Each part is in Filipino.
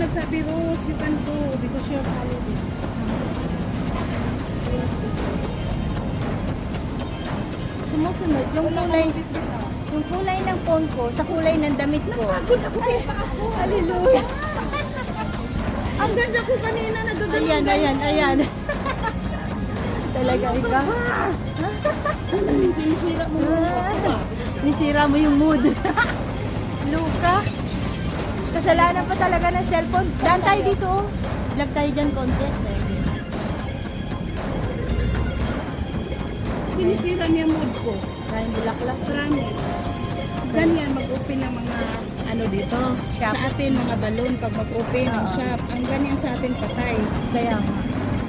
sabi Rose, you can go because you're following. Sumusunod yung kulay ng phone ko sa kulay ng damit ko. Pagod ako sa iba ako. Hallelujah. Ang ganda ko kanina, nagdadalong Ayan. Talaga ikaw. Sinisira mo Nisira mo yung mood. Luka. Kasalanan pa talaga ng cellphone. Daan tayo dito. Oh. Vlog tayo dyan konti. Sinisira niya mood ko. Maraming bulaklak. Promise. Ganyan, mag-open ng mga ano dito. Shop. Sa atin, mga balon, pag mag-open ng shop. Ang ganyan sa atin, patay. Kaya nga.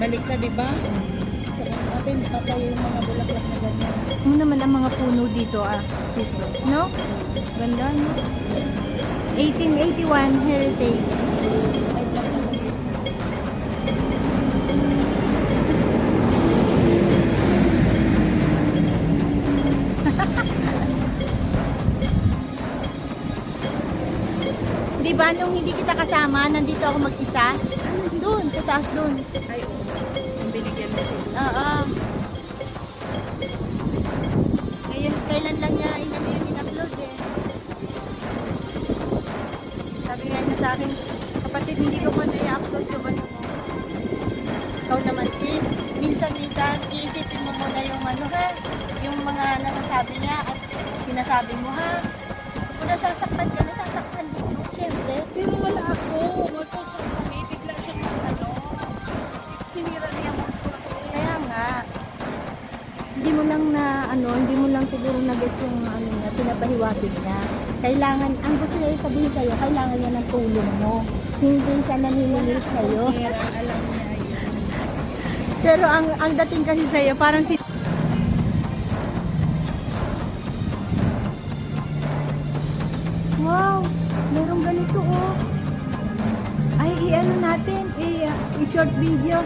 Balik ka, di ba? Sa atin, patay yung mga bulaklak na ganyan. Ano naman ang mga puno dito Siso. No? Ganda, no? 1881 Heritage. Diba nung hindi kita kasama, nandito ako mag-isa? Doon, sa taas doon. Ay, oo. Yung binigyan mo. Oo. Ngayon, kailan lang niya in-upload eh. Sabi nga niya sa akin, kapatid, hindi ko pa na-upload yung ano mo. Ikaw naman sis, minsan-minsan, iisipin mo muna yung ano ha, yung mga nasasabi niya at sinasabi mo ha. Kung nasasaktan ka, nasasaktan din mo, syempre. Pero wala ako. Magkusok kami. Bigla siya ano. Sinira niya mo. Kaya nga, hindi mo lang siguro na-get yung ano niya, pinapahiwatig niya. Kailangan, ang gusto niya sabihin sa'yo, kailangan niya ng tulong mo. Hindi siya naninilig sa'yo. Kaya alam niya yun. Pero ang dating kasi sa'yo, parang si... Wow! Merong ganito oh. Ay, i-ano natin, i-short video.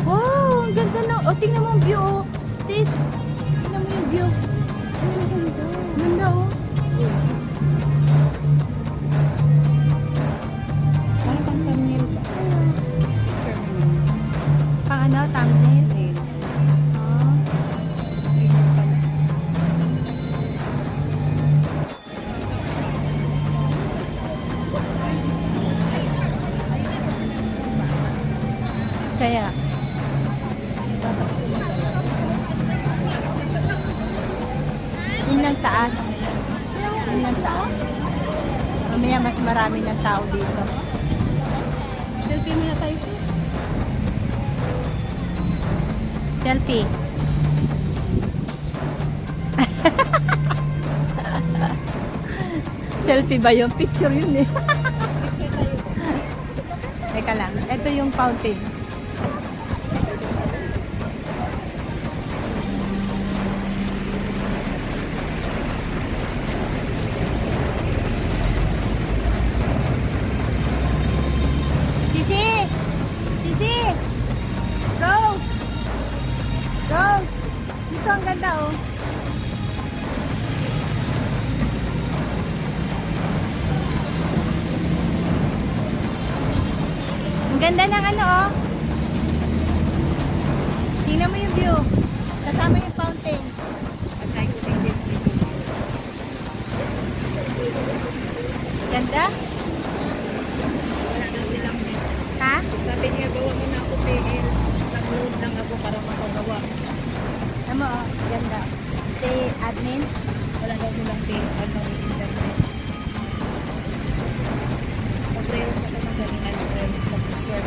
Wow! Ang ganda na. O, tingnan mo ang view oh. Sis, tingnan mo yung view. Ganda oh. Parang pang thumbnail ba? Pang ano, thumbnail. Oh. Kaya, yun lang taas. Yun lang taas. Mamaya mas marami ng tao dito. Selfie mo na tayo siya. Selfie. Selfie ba yung picture yun eh? Teka lang. Ito yung fountain. Sisi! Sisi! Rose! Rose! Dito ang ganda oh. Ang ganda ng ano oh. Tingnan mo yung view. Kasama yung fountain. Patay ko din din dito. Ganda? Wala na silang net. Ha? Sabi niya, gawa mo na ako PL. Nag-load lang ako para makagawa. Ano oh. Ganda. Si admin. Wala daw silang PL ng internet. Mag-reels ako ng galing reels sa picture.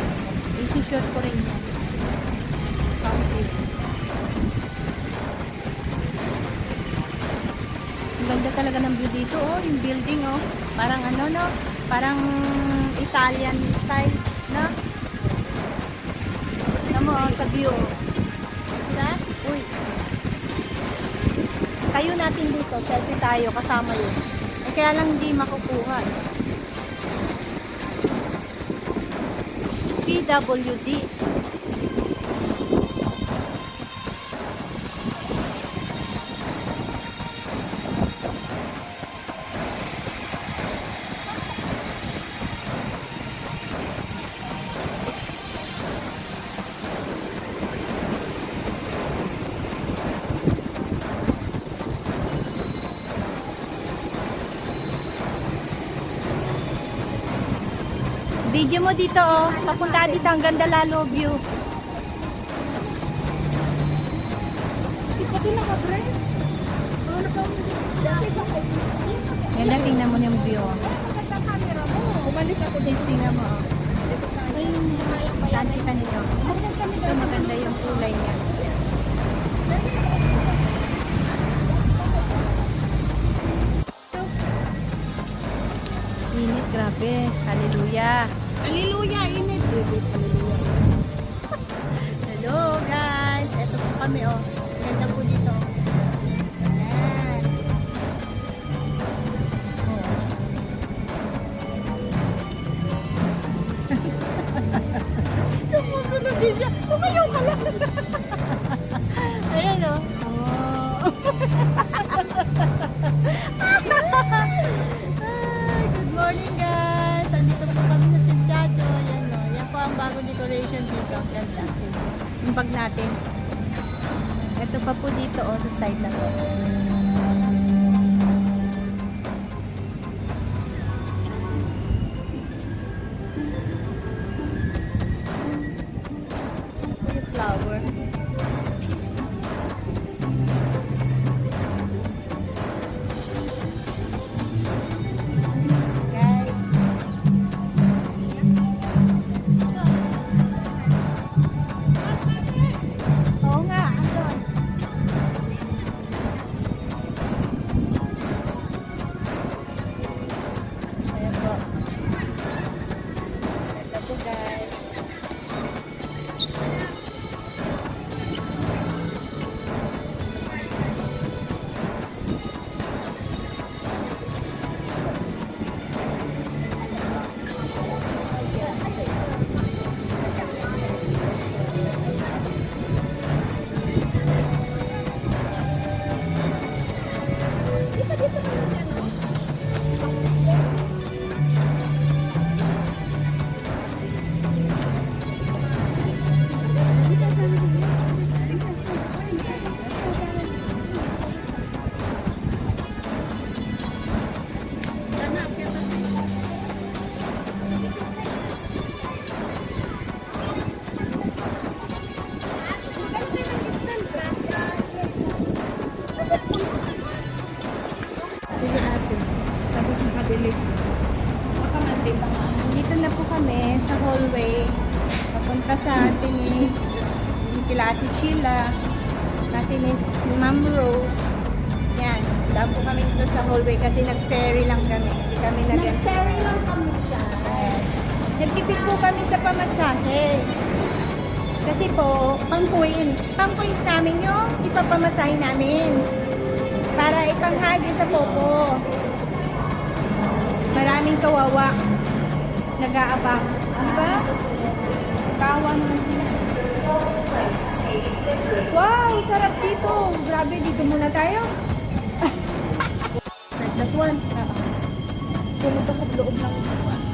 I-short ko rin yan. Fountain. Ang ganda talaga ng view dito oh. Yung building oh. Parang ano no. Parang Italian style. No? Ano mo oh. Sa view oh. Diba? Uy. Tayo natin dito. Selfie tayo. Kasama yun. Eh kaya lang hindi makukuha. PWD. Video mo dito oh. Papunta dito, ang ganda lalo view. Ikaw din naka-dress? Yan lang, tingnan mo yung view. Oh. Camera mo. Umalis ako din. Tingnan mo. Oh. Saan kita nito? Ito maganda yung kulay niya. Init, grabe. Hallelujah. Hallelujah, init. Hello guys. Ito po kami oh. Ganda po dito. Ayan. Sumusunod din siya. Tumayo ka lang. Ayan oh. Ay, good morning guys. Andito po kami sa Santiago. Ayan oh. Yan po ang bagong decoration dito. Ang ganda. Yung bag natin. Ito pa po dito oh. Sa side na to. Yung flower. Guys. Oo nga, andun. Ayan po. Ito po guys. Dito na po kami sa hallway. Papunta sa atin ni kila Ate Sheila. Natin ni Ma'am Rose. Yan. Daan po kami dito sa hallway kasi nag-ferry lang kami. Hindi kami Nag-ferry lang kami siya. Nagtipid po kami sa pamasahe. Kasi po, pang-coins namin yung ipapamasahe namin. Para ipanghagi sa popo. Maraming kawawa. Nag-aabang. Diba? Kawa naman sila. Wow! Sarap dito. Grabe, dito muna tayo. That one. Pumunta sa loob ng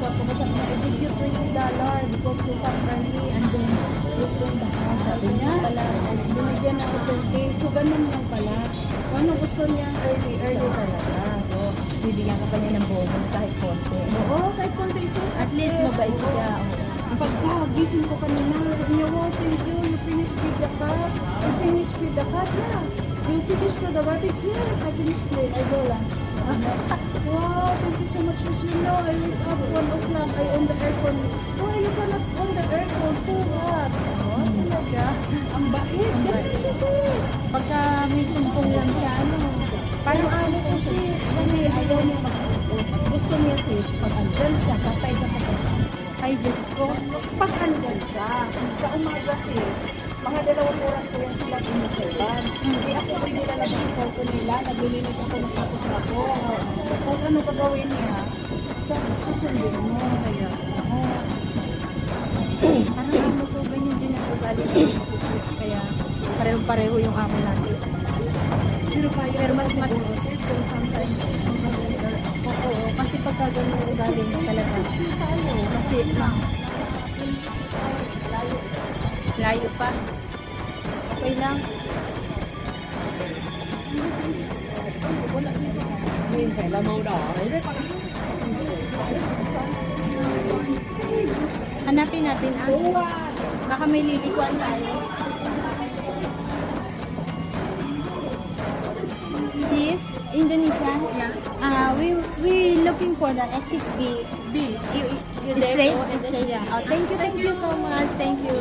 kwarto ko sabi niya, i-video $20 because super friendly and then you bring the house. Sabi niya, binigyan ako 20. So, ganun lang pala. Ano gusto niya early talaga. So, bibigyan ka pa niya ng bonus kahit konti. Oo, kahit konti. So, at least mabait siya. Pagka gising ko kanina, sabi niya, wow, thank you. You finished with the cut. I finished with the cut, yeah. You finished with the cottage? Yes, I finished with I go lang. Wow, thank you so much. You know, I wake up 1 o'clock. I on the aircon. Why you cannot on the aircon? So hot. Oh, talaga. Ang bait. Ganun siya sis. Pagka may sumpong lang siya, paano ko sis? Kasi ayaw niya gusto niya sis. Pag andyan siya, kapay ka sa kanya. Ay, Diyos ko. Pag andyan siya, sa umaga sis, mga 2 oras ko yan sila pinasaban. Hindi ako nilalagay sa kwarto nila, naglilinis ako ng tapos ako. Kung ano gagawin niya, susundin mo. Kaya, Parang ano to, ganyan din ako galing. Kaya, pareho-pareho yung amo natin. pero mas sis, kung sometimes, Oo, kasi pagka ganyan ugali niya talaga. Kasi, layo pa. Okay lang. Nhìn phải là màu đỏ đấy đấy con. Hanapin natin baka may lilikuan tayo. Sis, Indonesian? Yeah. We looking for the exit B. You there Straight? go and then yeah. Oh, thank you so much. Thank you.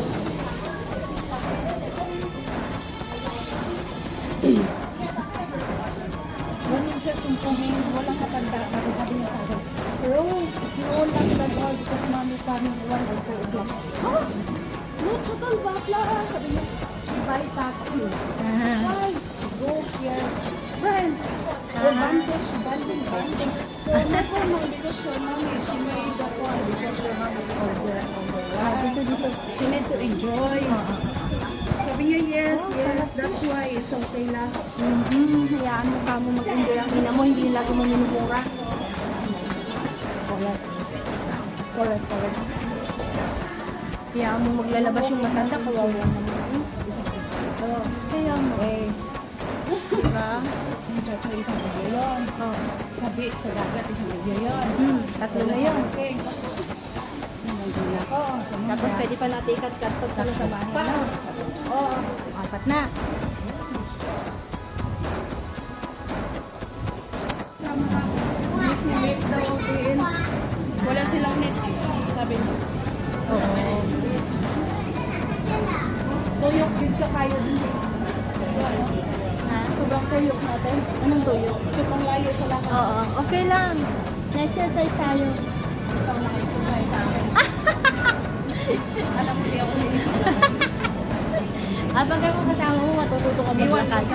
Wala siya sumpungin, walang katanda. Kasi sabi niya sa akin, Rose, you all like the ball because mommy coming 1 or 2 o'clock. Huh? No, total bakla. Sabi niya, she buy taxi. Why? Go here. Friends. Or banding. So, never mind because your mommy, she made the call because your mom is over. Dito. She need to enjoy. Sabi niya, yes, that's why it's okay lang. Hayaan mo ka mo mag-enjoy ang ina mo, hindi lagi mo minumura. Correct. Hayaan mo maglalabas yung matanda, kawawa naman. Kaya mo. Diba? Sa isang video yun. Sabi, sa dagat, isang video yun. Tatlo na yun. Okay. Nandun ako. Tapos pwede pa natin ikat-kat pag pala sa bahay. Oo. 4 na. Net daw din. Wala silang net eh. Sabi niya. Oo. Tuyok din ka kayo din. Ha? Sobrang tuyok natin. Anong tuyo? Sobrang layo sa lakad. Oo. Okay lang. Exercise tayo. Ikaw nakisunsay sa akin. Alam mo, di ako Habang kayo kasama mo, matututo ka maglakad.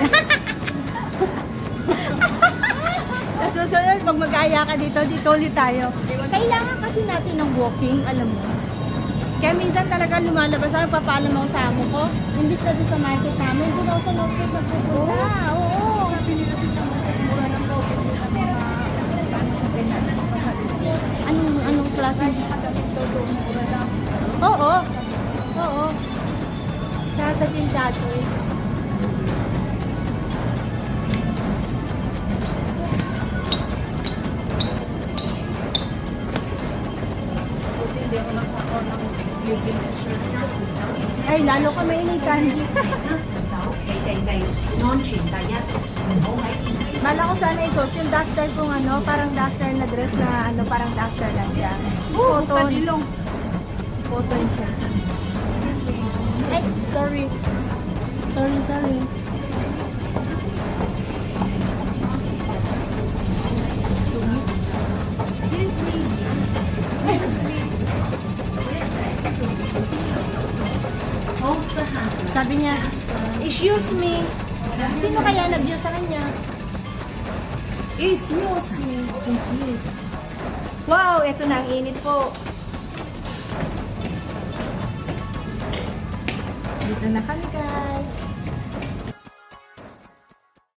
Sa susunod, pag mag-aya ka dito ulit tayo. Kailangan kasi natin ng walking, alam mo. Kaya minsan talaga lumalabas ako, papaalam ako sa amo ko. Imbis na doon sa market namin, doon ako sa market nagpupunta. Oo. Sabi nila si sa mga mura ng COVID yung mga Anong klase? mura lang. Oo. Oo. Sa Jinjachoy. Buti hindi ako nakako ng living shirt. Ay, lalo ka mainitan. Mala ko sana isuot yung duster kung ano, parang duster na dress na ano, parang duster lang siya. Cotton. Padilong. Cotton siya. Ay, sorry. Sorry. Sabi niya, excuse me. Sino kaya nag-view sa kanya? Excuse me. Wow, eto na ang init po. Dito na kami guys.